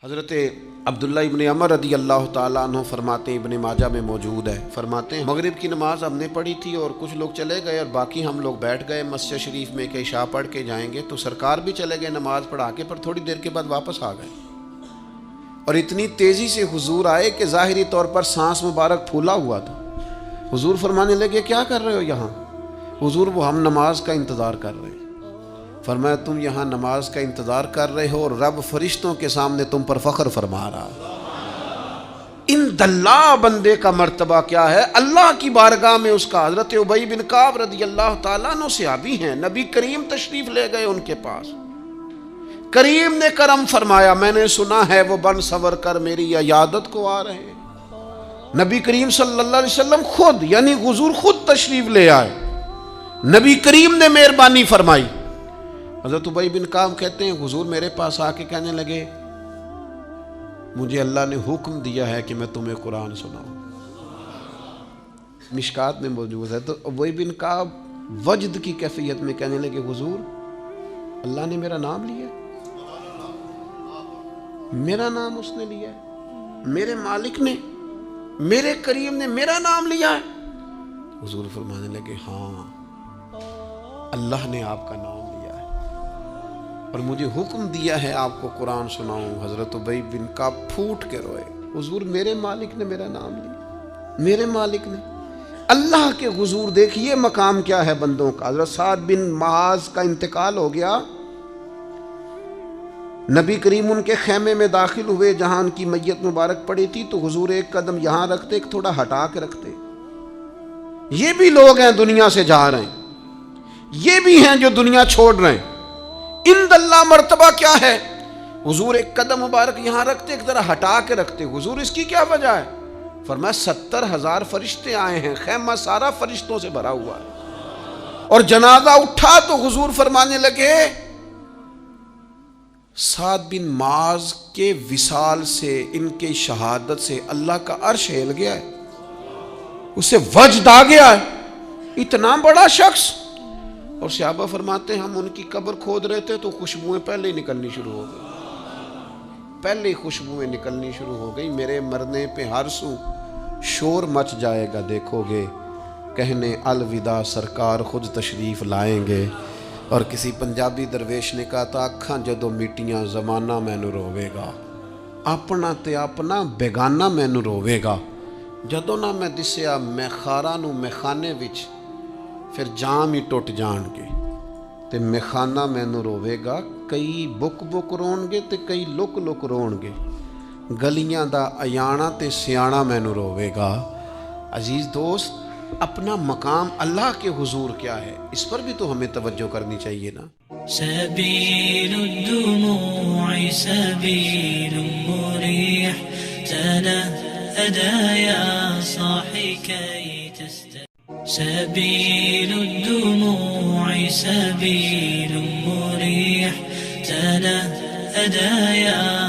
حضرت عبداللہ ابن عمر رضی اللہ تعالیٰ عنہ فرماتے ہیں، ابن ماجہ میں موجود ہے، فرماتے ہیں مغرب کی نماز ہم نے پڑھی تھی اور کچھ لوگ چلے گئے اور باقی ہم لوگ بیٹھ گئے مسجد شریف میں کہ عشاء پڑھ کے جائیں گے، تو سرکار بھی چلے گئے نماز پڑھا کے، پر تھوڑی دیر کے بعد واپس آ گئے اور اتنی تیزی سے حضور آئے کہ ظاہری طور پر سانس مبارک پھولا ہوا تھا۔ حضور فرمانے لگے کیا کر رہے ہو یہاں؟ حضور وہ ہم نماز کا انتظار کر رہے ہیں۔ فرمایا تم یہاں نماز کا انتظار کر رہے ہو اور رب فرشتوں کے سامنے تم پر فخر فرما رہا۔ اللہ بندے کا مرتبہ کیا ہے، اللہ کی بارگاہ میں اس کا۔ حضرت ابی بن کعب رضی اللہ تعالیٰ عنہ صحابی ہیں، نبی کریم تشریف لے گئے ان کے پاس، کریم نے کرم فرمایا، میں نے سنا ہے وہ بن سور کر میری عیادت کو آ رہے ہیں۔ نبی کریم صلی اللہ علیہ وسلم خود یعنی حضور خود تشریف لے آئے، نبی کریم نے مہربانی فرمائی۔ حضرت ابی بن کعب کہتے ہیں حضور میرے پاس آ کے کہنے لگے مجھے اللہ نے حکم دیا ہے کہ میں تمہیں قرآن سناؤں۔ مشکات میں موجود ہے۔ تو ابی بن کعب وجد کی کیفیت میں کہنے لگے حضور اللہ نے میرا نام لیا، میرا نام اس نے لیا ہے، میرے مالک نے، میرے کریم نے میرا نام لیا ہے۔ حضور فرمانے لگے ہاں اللہ نے آپ کا نام لیا ہے اور مجھے حکم دیا ہے آپ کو قرآن سناؤں۔ حضرت ابی بن کعب پھوٹ کے روئے، حضور میرے مالک نے میرا نام لیا، میرے مالک نے، اللہ کے حضور دیکھیے مقام کیا ہے بندوں کا۔ حضرت سعد بن معاذ کا انتقال ہو گیا، نبی کریم ان کے خیمے میں داخل ہوئے جہاں ان کی میت مبارک پڑی تھی، تو حضور ایک قدم یہاں رکھتے ایک تھوڑا ہٹا کے رکھتے۔ یہ بھی لوگ ہیں دنیا سے جا رہے ہیں، یہ بھی ہیں جو دنیا چھوڑ رہے ہیں، اند اللہ مرتبہ کیا ہے؟ حضور ایک قدم مبارک یہاں رکھتے ایک ذرا ہٹا کے رکھتے۔ حضور اس کی کیا وجہ ہے؟ فرمایا 70,000 فرشتے آئے ہیں، خیمہ سارا فرشتوں سے بھرا ہوا ہے، اور جنازہ اٹھا تو حضور فرمانے لگے سعد بن معاذ کے وصال سے، ان کے شہادت سے اللہ کا عرش ہل گیا ہے، اسے وجد آ گیا ہے، اتنا بڑا شخص۔ اور صحابہ فرماتے ہیں ہم ان کی قبر کھود رہے تھے تو خوشبوئیں پہلے ہی نکلنی شروع ہو گئی، پہلے ہی خوشبوئیں نکلنی شروع ہو گئی۔ میرے مرنے پہ ہر سو شور مچ جائے گا، دیکھو گے کہنے الوداع سرکار خود تشریف لائیں گے۔ اور کسی پنجابی درویش نے کہا تھا اکھاں جدو میٹیاں زمانہ مینو روے گا، اپنا تے اپنا بیگانہ مینو روے گا، جدو نہ میں دسیا میں خاراں نو میخانے وچ پھر جام ہی ٹوٹ جان گے، تے میخانہ مینو روے گا، کئی بک بک رون گے تے کئی لک لک رون گے، گلیاں دا ایانا تے سیانا مینو روے گا۔ عزیز دوست، اپنا مقام اللہ کے حضور کیا ہے اس پر بھی تو ہمیں توجہ کرنی چاہیے نا۔ سبيل الدموع سبيل مريح تنهدى يا صاحي كي تستريح، سبيل الدموع سبيل مريح تنهدى يا